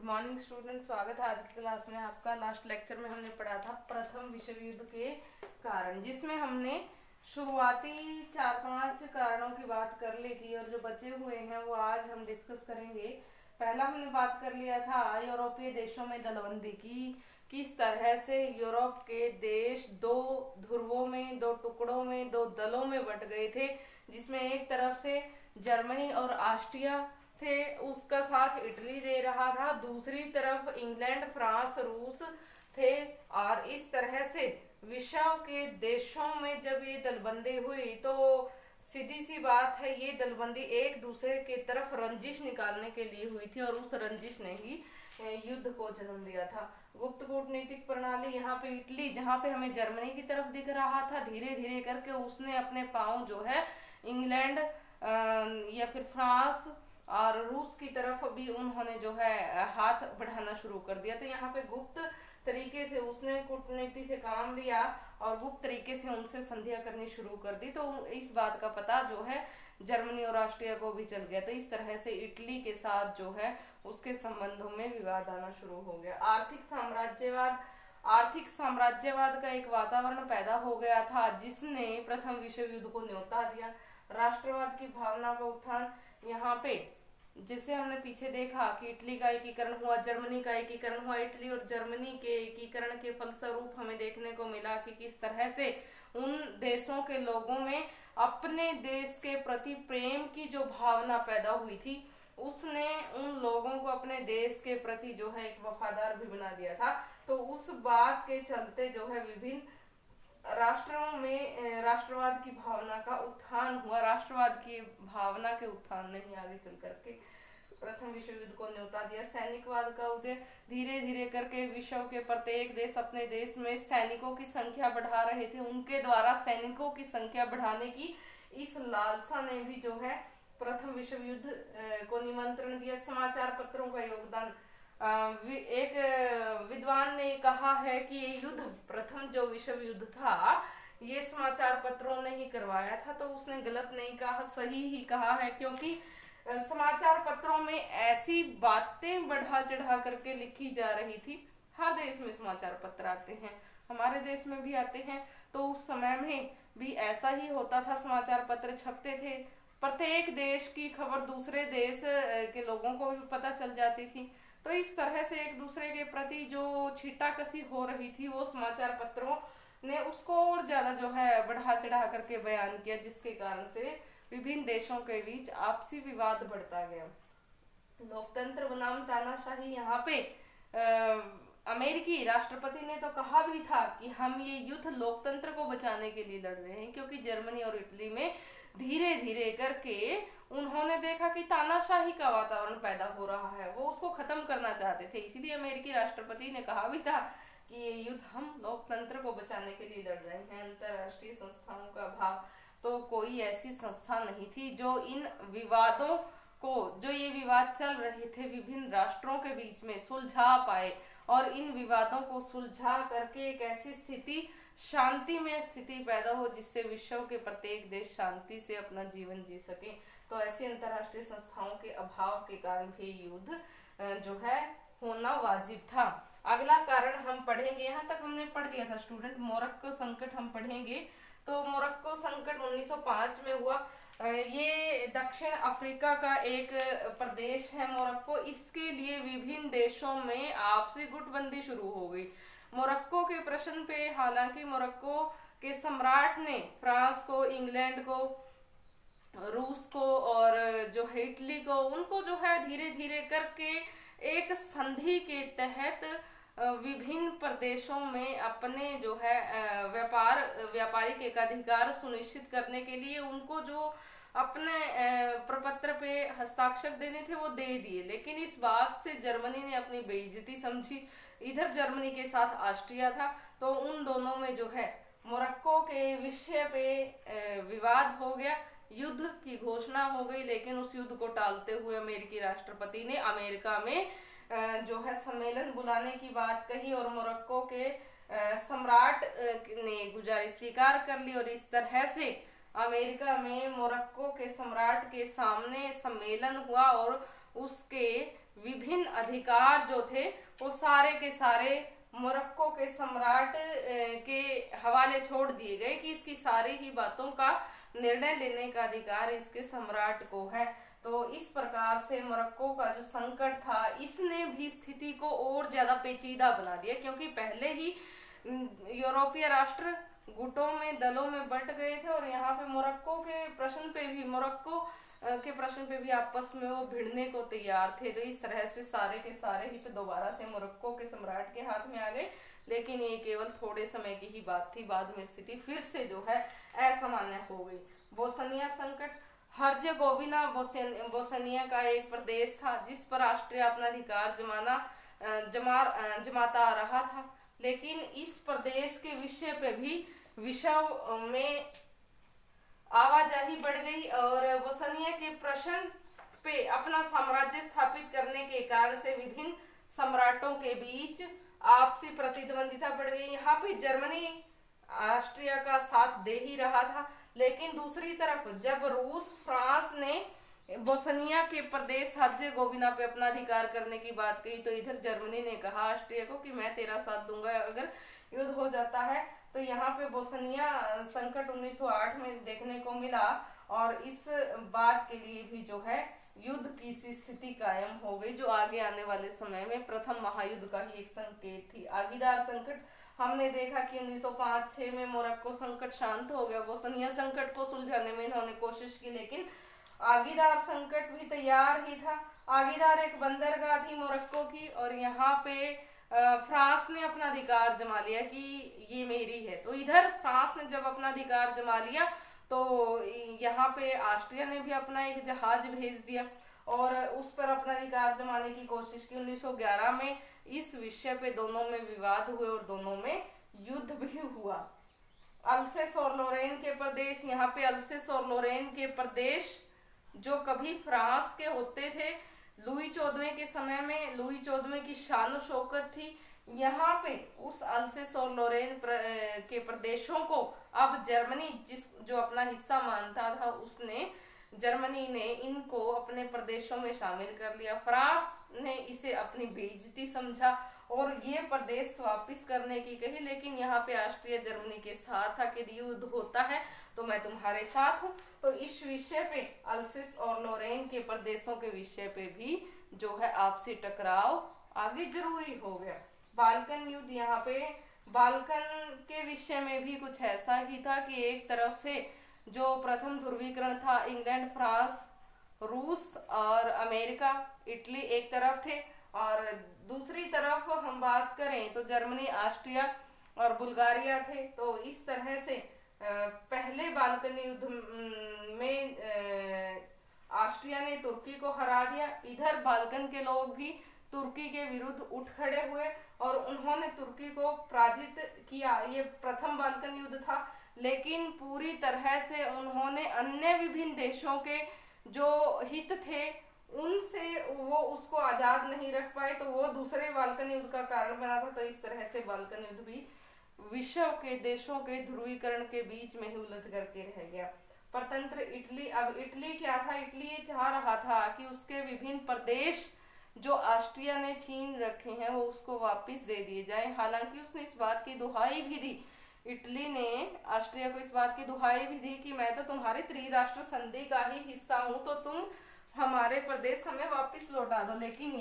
Morning student, स्वागत है आज की क्लास में आपका। लास्ट लेक्चर में हमने पढ़ा था प्रथम विश्व युद्ध के कारण, जिसमें हमने शुरुआती 4-5 कारणों की बात कर ली थी और जो बचे हुए हैं वो आज हम डिस्कस करेंगे। पहला हमने बात कर लिया था यूरोपीय देशों में दलबंदी की, किस तरह से यूरोप के देश दो ध्रुवों में, दो टुकड़ों में, दो दलों में बंट गए थे, जिसमें एक तरफ से जर्मनी और ऑस्ट्रिया थे, उसका साथ इटली दे रहा था, दूसरी तरफ इंग्लैंड, फ्रांस, रूस थे। और इस तरह से विश्व के देशों में जब ये दलबंदी हुई तो सीधी सी बात है, ये दलबंदी एक दूसरे की तरफ रंजिश निकालने के लिए हुई थी और उस रंजिश ने ही युद्ध को जन्म दिया था। गुप्त कूटनीतिक प्रणाली, यहाँ पे इटली, जहाँ पे हमें जर्मनी की तरफ दिख रहा था, धीरे धीरे करके उसने अपने पांव जो है इंग्लैंड या फिर फ्रांस और रूस की तरफ भी उन्होंने जो है हाथ बढ़ाना शुरू कर दिया। तो यहाँ पे गुप्त तरीके से उसने कूटनीति से काम लिया और गुप्त तरीके से उनसे संधियां करनी शुरू कर दी। तो इस बात का पता जो है जर्मनी और ऑस्ट्रिया को भी चल गया। तो इस तरह से इटली के साथ जो है उसके संबंधों में विवाद आना शुरू हो गया। आर्थिक साम्राज्यवाद का एक वातावरण पैदा हो गया था, जिसने प्रथम विश्व युद्ध को न्योता दिया। राष्ट्रवाद की भावना का उत्थान, यहाँ पे जिसे हमने पीछे देखा कि इटली का एकीकरण हुआ, जर्मनी का एकीकरण हुआ, इटली और जर्मनी के एकीकरण के फलस्वरूप हमें देखने को मिला कि किस तरह से उन देशों के लोगों में अपने देश के प्रति प्रेम की जो भावना पैदा हुई थी, उसने उन लोगों को अपने देश के प्रति जो है एक वफादार भी बना दिया था। तो उस बात के चलते जो है विभिन्न राष्ट्रों में राष्ट्रवाद की भावना का उत्थान हुआ। राष्ट्रवाद की भावना के उत्थान ने ही आगे चल करके प्रथम विश्व युद्ध को न्योता दिया। सैनिकवाद का उदय, धीरे धीरे करके विश्व के प्रत्येक देश अपने देश में सैनिकों की संख्या बढ़ा रहे थे, उनके द्वारा सैनिकों की संख्या बढ़ाने की इस लालसा ने भी जो है प्रथम विश्व युद्ध को निमंत्रण दिया। समाचार पत्रों का योगदान, एक विद्वान ने कहा है कि ये युद्ध, प्रथम जो विश्व युद्ध था, ये समाचार पत्रों ने ही करवाया था। तो उसने गलत नहीं कहा, सही ही कहा है, क्योंकि समाचार पत्रों में ऐसी बातें बढ़ा चढ़ा करके लिखी जा रही थी। हर देश में समाचार पत्र आते हैं, हमारे देश में भी आते हैं, तो उस समय में भी ऐसा ही होता था, समाचार पत्र छपते थे, प्रत्येक देश की खबर दूसरे देश के लोगों को भी पता चल जाती थी। तो इस तरह से एक दूसरे के प्रति जो छींटाकशी हो रही थी, वो समाचार पत्रों ने उसको और ज्यादा जो है बढ़ा चढ़ा करके बयान किया, जिसके कारण से विभिन्न देशों के बीच आपसी विवाद बढ़ता गया। लोकतंत्र बनाम तानाशाही, यहाँ पे अमेरिकी राष्ट्रपति ने तो कहा भी था कि हम ये युद्ध लोकतंत्र को बचाने के लिए लड़ रहे हैं, क्योंकि जर्मनी और इटली में धीरे धीरे करके उन्होंने देखा कि तानाशाही का वातावरण पैदा हो रहा है, वो उसको खत्म करना चाहते थे। इसीलिए अमेरिकी राष्ट्रपति ने कहा भी था कि ये युद्ध हम लोकतंत्र को बचाने के लिए लड़ रहे हैं। अंतरराष्ट्रीय संस्थाओं का अभाव, तो कोई ऐसी संस्था नहीं थी जो इन विवादों को, जो ये विवाद चल रहे थे विभिन्न राष्ट्रों के बीच में, सुलझा पाए और इन विवादों को सुलझा करके एक ऐसी स्थिति, शांतिमय स्थिति पैदा हो जिससे विश्व के प्रत्येक देश शांति से अपना जीवन जी सके। तो ऐसी अंतरराष्ट्रीय संस्थाओं के अभाव के कारण भी युद्ध जो है होना वाजिब था। अगला कारण हम पढ़ेंगे, यहाँ तक हमने पढ़ लिया था स्टूडेंट, मोरक्को संकट हम पढ़ेंगे। तो मोरक्को संकट 1905 में हुआ। ये दक्षिण अफ्रीका का एक प्रदेश है मोरक्को। इसके लिए विभिन्न देशों में आपसी गुटबंदी शुरू हो गई। मोरक्को के प्रश्न पे हालांकि मोरक्को के सम्राट ने फ्रांस को, इंग्लैंड को, रूस को और जो है इटली को, उनको जो है धीरे धीरे करके एक संधि के तहत विभिन्न प्रदेशों में अपने जो है व्यापारिक एकाधिकार सुनिश्चित करने के लिए उनको जो अपने प्रपत्र पे हस्ताक्षर देने थे वो दे दिए। लेकिन इस बात से जर्मनी ने अपनी बेइज्जती समझी। इधर जर्मनी के साथ ऑस्ट्रिया था, तो उन दोनों में जो है मोरक्को के विषय पे विवाद हो गया, युद्ध की घोषणा हो गई। लेकिन उस युद्ध को टालते हुए अमेरिकी राष्ट्रपति ने अमेरिका में जो है सम्मेलन बुलाने की बात कही और मोरक्को के सम्राट ने गुजारिश स्वीकार कर ली और इस तरह से अमेरिका में मोरक्को के सम्राट के सामने सम्मेलन हुआ और उसके विभिन्न अधिकार जो थे वो सारे के सारे मोरक्को के सम्राट के हवाले छोड़ दिए गए कि इसकी सारी ही बातों का निर्णय लेने का अधिकार इसके सम्राट को है। तो इस प्रकार से मोरक्को का जो संकट था इसने भी स्थिति को और ज्यादा पेचीदा बना दिया, क्योंकि पहले ही यूरोपीय राष्ट्र गुटों में दलों में बंट गए थे और यहाँ पे मोरक्को के प्रश्न पे भी आपस में वो भिड़ने को तैयार थे। तो इस तरह से सारे के सारे हित दोबारा से मोरक्को के सम्राट के हाथ में आ गए, लेकिन ये केवल थोड़े समय की ही बात थी। बाद में स्थिति फिर से जो है असामान्य हो गई। बोस्निया संकट, हर्जेगोविना बोस्निया का एक प्रदेश था जिस पर ऑस्ट्रिया अपना अधिकार जमाता आ रहा था, लेकिन इस प्रदेश के विषय में आवाजाही बढ़ गई और बोस्निया के प्रश्न पे अपना साम्राज्य स्थापित करने के कारण से विभिन्न सम्राटों के बीच आपसी प्रतिद्वंदिता बढ़ गई। यहाँ पे जर्मनी ऑस्ट्रिया का साथ दे ही रहा था, लेकिन दूसरी तरफ जब रूस फ्रांस ने बोस्निया के प्रदेश हर्जेगोविना पे अपना अधिकार करने की बात कही, तो इधर जर्मनी ने कहा ऑस्ट्रिया को कि मैं तेरा साथ दूंगा अगर युद्ध हो जाता है। तो यहाँ पे बोस्निया संकट 1908 में देखने को मिला और इस बात के लिए भी जो है युद्ध की सी स्थिति कायम हो गई, जो आगे आने वाले समय में प्रथम महायुद्ध का ही एक संकेत थी। आगीदार संकट, हमने देखा कि 1905-6 में मोरक्को संकट शांत हो गया। बोस्निया संकट को सुलझाने में इन्होंने कोशिश की, लेकिन आगीदार संकट भी तैयार ही था। आगीदार एक बंदरगाह थी मोरक्को की और यहाँ पे फ्रांस ने अपना अधिकार जमा लिया कि ये मेरी है। तो इधर फ्रांस ने जब अपना अधिकार जमा लिया तो यहाँ पे ऑस्ट्रिया ने भी अपना एक जहाज भेज दिया और उस पर अपना अधिकार जमाने की कोशिश की। 1911 में इस विषय पे दोनों में विवाद हुए और दोनों में युद्ध भी हुआ। अल्सेस और लोरेन के प्रदेश, यहाँ पे अल्सेस और लोरेन के प्रदेश जो कभी फ्रांस के होते थे, लुई 14वें के समय में लुई 14वें की शान शौकत थी। यहाँ पे उस अल्सेस और लोरेन के प्रदेशों को अब जर्मनी जो अपना हिस्सा मानता था जर्मनी ने इनको अपने प्रदेशों में शामिल कर लिया। फ्रांस ने इसे अपनी बेइज्जती समझा और ये प्रदेश वापस करने की कही, लेकिन यहाँ पे ऑस्ट्रिया जर्मनी के साथ था कि युद्ध होता है तो मैं तुम्हारे साथ हूँ। तो इस विषय पे अल्सेस और लोरेन के प्रदेशों के विषय पे भी जो है आपसी टकराव आगे जरूरी हो गया। बाल्कन युद्ध, यहाँ पे बाल्कन के विषय में भी कुछ ऐसा ही था कि एक तरफ से जो प्रथम ध्रुवीकरण था, इंग्लैंड, फ्रांस, रूस और अमेरिका, इटली एक तरफ थे और दूसरी तरफ हम बात करें तो जर्मनी, ऑस्ट्रिया और बुल्गारिया थे। तो इस तरह से पहले बाल्कन युद्ध में ऑस्ट्रिया ने तुर्की को हरा दिया। इधर बाल्कन के लोग भी तुर्की के विरुद्ध उठ खड़े हुए और उन्होंने तुर्की को पराजित किया। ये प्रथम बाल्कन युद्ध था, लेकिन पूरी तरह से उन्होंने अन्य विभिन्न देशों के जो हित थे उनसे वो उसको आजाद नहीं रख पाए, तो वो दूसरे बाल्कन युद्ध का कारण बना था। तो इस तरह से बाल्कन युद्ध भी विश्व के देशों के ध्रुवीकरण के बीच में ही उलझ करके रह गया। परतंत्र इटली, अब इटली क्या था, इटली ये चाह रहा था कि उसके विभिन्न प्रदेश जो ऑस्ट्रिया ने छीन रखे हैं वो उसको वापस दे दिए जाएं। हालांकि उसने इस बात की दुहाई भी दी, इटली ने ऑस्ट्रिया को इस बात की दुहाई भी दी कि मैं तो तुम्हारे त्रिराष्ट्र संधि का ही हिस्सा हूं, तो तुम हमारे प्रदेश हमें वापस लौटा दो। लेकिन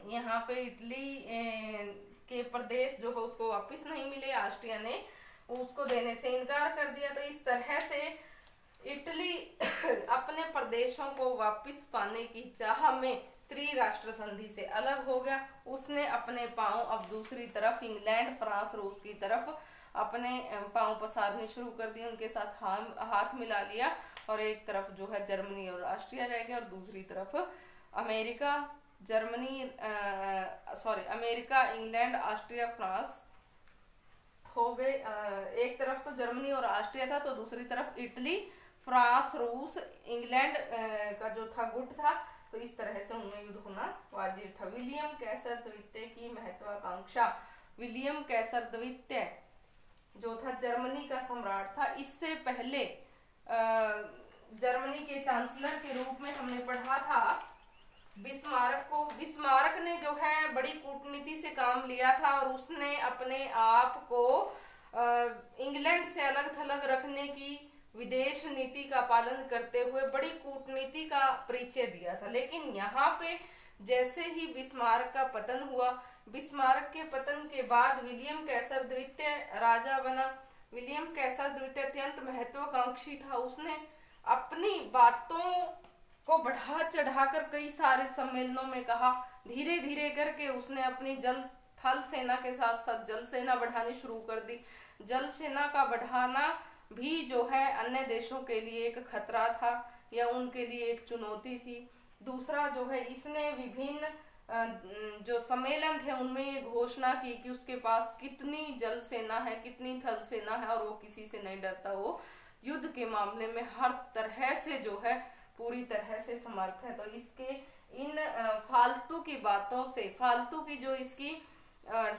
यहाँ पे इटली के प्रदेश जो है उसको वापस नहीं मिले, ऑस्ट्रिया ने उसको देने से इनकार कर दिया। तो इस तरह से इटली अपने प्रदेशों को वापस पाने की चाह में त्रिराष्ट्र संधि से अलग हो गया। उसने अपने पांव अब दूसरी तरफ इंग्लैंड, फ्रांस, रूस की तरफ अपने पांव पसारने शुरू कर दिए, उनके साथ हाथ मिला लिया और एक तरफ जो है जर्मनी और ऑस्ट्रिया रह गया और दूसरी तरफ America, America, England, Austria, France हो गए। एक तरफ तो जर्मनी और ऑस्ट्रिया था तो दूसरी तरफ इटली, फ्रांस, रूस, इंग्लैंड का जो था गुट था। तो इस तरह से उनमें युद्ध होना वाजिब था। विलियम कैसर द्वितीय की महत्वाकांक्षा, विलियम कैसर द्वितीय जो था जर्मनी का सम्राट था। इससे पहले जर्मनी के चांसलर के रूप में हमने पढ़ा था बिस्मार्क को। बिस्मार्क ने जो है बड़ी कूटनीति से काम लिया था और उसने अपने आप को इंग्लैंड से अलग थलग रखने की विदेश नीति का पालन करते हुए बड़ी कूटनीति का परिचय दिया था। लेकिन यहाँ पे जैसे ही बिस्मार्क का पतन हुआ, बिस्मार्क के पतन के बाद विलियम कैसर द्वितीय राजा बना। विलियम कैसर द्वितीय अत्यंत महत्वाकांक्षी था। उसने अपनी बातों को बढ़ा चढ़ाकर कई सारे सम्मेलनों में कहा। धीरे धीरे करके उसने अपनी जल थल सेना के साथ साथ जल सेना बढ़ानी शुरू कर दी। जल सेना का बढ़ाना भी जो है अन्य देशों के लिए एक खतरा था या उनके लिए एक चुनौती थी। दूसरा जो है इसने विभिन्न जो सम्मेलन थे उनमें ये घोषणा की कि उसके पास कितनी जल सेना है, कितनी थल सेना है और वो किसी से नहीं डरता। वो युद्ध के मामले में हर तरह से जो है पूरी तरह से समर्थ है। तो इसके इन फालतू की बातों से, फालतू की जो इसकी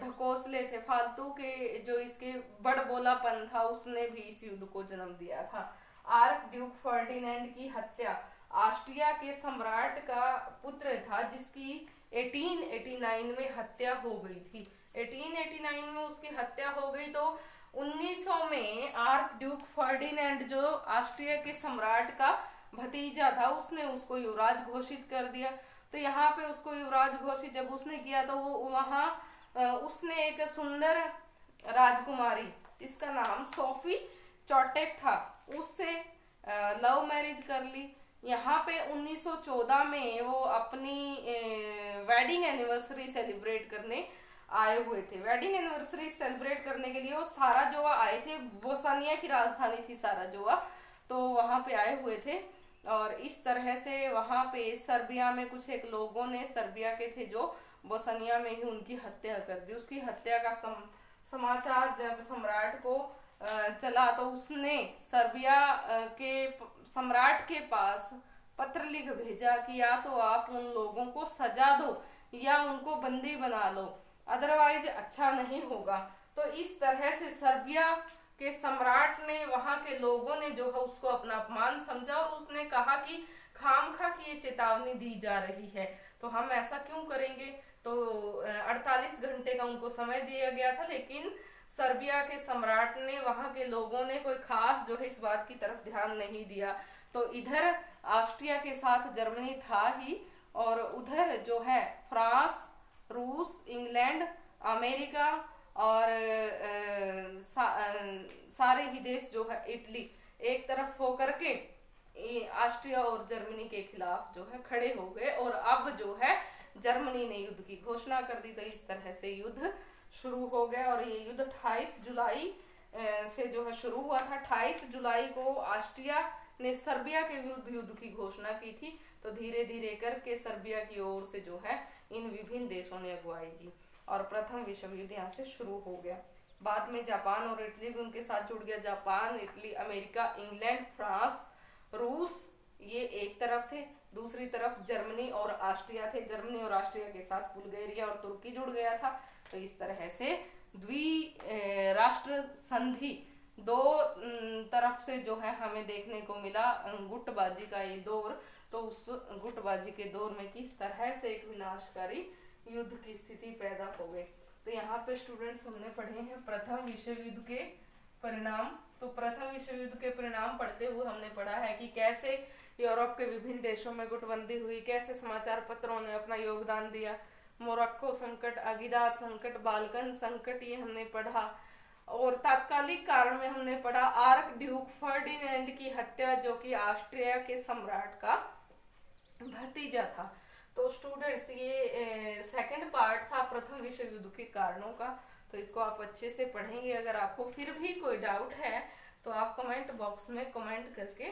ढकोसले थे, फालतू के जो इसके बड़बोलापन था, उसने भी इस युद्ध को जन्म दिया था। आर्क ड्यूक फर्डिनेंड की हत्या, ऑस्ट्रिया के सम्राट का पुत्र था जिसकी 1889 में हत्या हो गई थी। 1889 में उसकी हत्या हो गई तो 1900 में आर्क ड्यूक फर्डिनेंड जो ऑस्ट्रिया के सम्राट का भतीजा था उसने उसको युवराज घोषित कर दिया। तो यहाँ पे उसको युवराज घोषित जब उसने किया तो वो वहाँ उसने एक सुंदर राजकुमारी, इसका नाम सोफी चौटेक था, उससे लव मैरिज कर ली। यहाँ पे 1914 में वो अपनी वेडिंग एनिवर्सरी सेलिब्रेट करने आए हुए थे। वेडिंग एनिवर्सरी सेलिब्रेट करने के लिए वो साराजोवा आए थे। बोस्निया की राजधानी थी साराजोवा, तो वहाँ पे आए हुए थे। और इस तरह से वहाँ पे सर्बिया में कुछ एक लोगों ने, सर्बिया के थे जो बोस्निया में ही उनकी हत्या कर दी। उसकी हत्या का समाचार जब सम्राट को चला तो उसने सर्बिया के सम्राट के पास पत्र लिख भेजा कि या तो आप उन लोगों को सजा दो या उनको बंदी बना लो, अदरवाइज अच्छा नहीं होगा। तो इस तरह से सर्बिया के सम्राट ने, वहां के लोगों ने जो है उसको अपना अपमान समझा और उसने कहा कि खामखा की ये चेतावनी दी जा रही है तो हम ऐसा क्यों करेंगे। तो 48 घंटे का उनको समय दिया गया था, लेकिन सर्बिया के सम्राट ने, वहां के लोगों ने कोई खास जो है इस बात की तरफ ध्यान नहीं दिया। तो इधर ऑस्ट्रिया के साथ जर्मनी था ही और उधर जो है फ्रांस, रूस, इंग्लैंड, अमेरिका और सारे ही देश जो है, इटली एक तरफ होकर के ऑस्ट्रिया और जर्मनी के खिलाफ जो है खड़े हो गए। और अब जो है जर्मनी ने युद्ध की घोषणा कर दी। तो इस तरह से युद्ध शुरू हो गया और ये युद्ध 28 जुलाई से जो है शुरू हुआ था। 28 जुलाई को ऑस्ट्रिया ने सर्बिया के विरुद्ध युद्ध की घोषणा की थी। तो धीरे धीरे करके सर्बिया की ओर से जो है इन विभिन्न देशों ने अगुवाई की और प्रथम विश्व युद्ध यहाँ से शुरू हो गया। बाद में जापान और इटली भी उनके साथ जुड़ गया। Japan, Italy, America, England, France, रूस ये एक तरफ थे, दूसरी तरफ जर्मनी और ऑस्ट्रिया थे। जर्मनी और ऑस्ट्रिया के साथ बुल्गारिया और तुर्की जुड़ गया था। तो इस तरह से राष्ट्र संधि दो तरफ से जो है हमें देखने को मिला गुटबाजी का ये दौर। तो उस गुटबाजी के दौर में किस तरह से एक विनाशकारी युद्ध की स्थिति पैदा हो गई। तो यहाँ पे स्टूडेंट्स हमने पढ़े हैं प्रथम विश्व युद्ध के परिणाम। तो प्रथम विश्व युद्ध के परिणाम पढ़ते हुए हमने पढ़ा है कि कैसे यूरोप के विभिन्न देशों में गुटबंदी हुई, कैसे समाचार पत्रों ने अपना योगदान दिया, मोरक्को संकट, अगीदार संकट, बाल्कन संकट ये हमने पढ़ा। और तात्कालिक कारण में हमने पढ़ा आर्क ड्यूक फर्डिनेंड की हत्या जो कि ऑस्ट्रिया के सम्राट का भतीजा था। तो स्टूडेंट्स ये सेकंड पार्ट था प्रथम विश्व युद्ध के कारणों का। तो इसको आप अच्छे से पढ़ेंगे। अगर आपको फिर भी कोई डाउट है तो आप कमेंट बॉक्स में कमेंट करके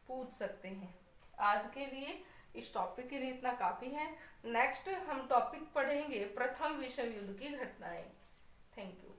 पूछ सकते हैं। आज के लिए इस टॉपिक के लिए इतना काफी है। नेक्स्ट हम टॉपिक पढ़ेंगे प्रथम विश्व युद्ध की घटनाएं। Thank you.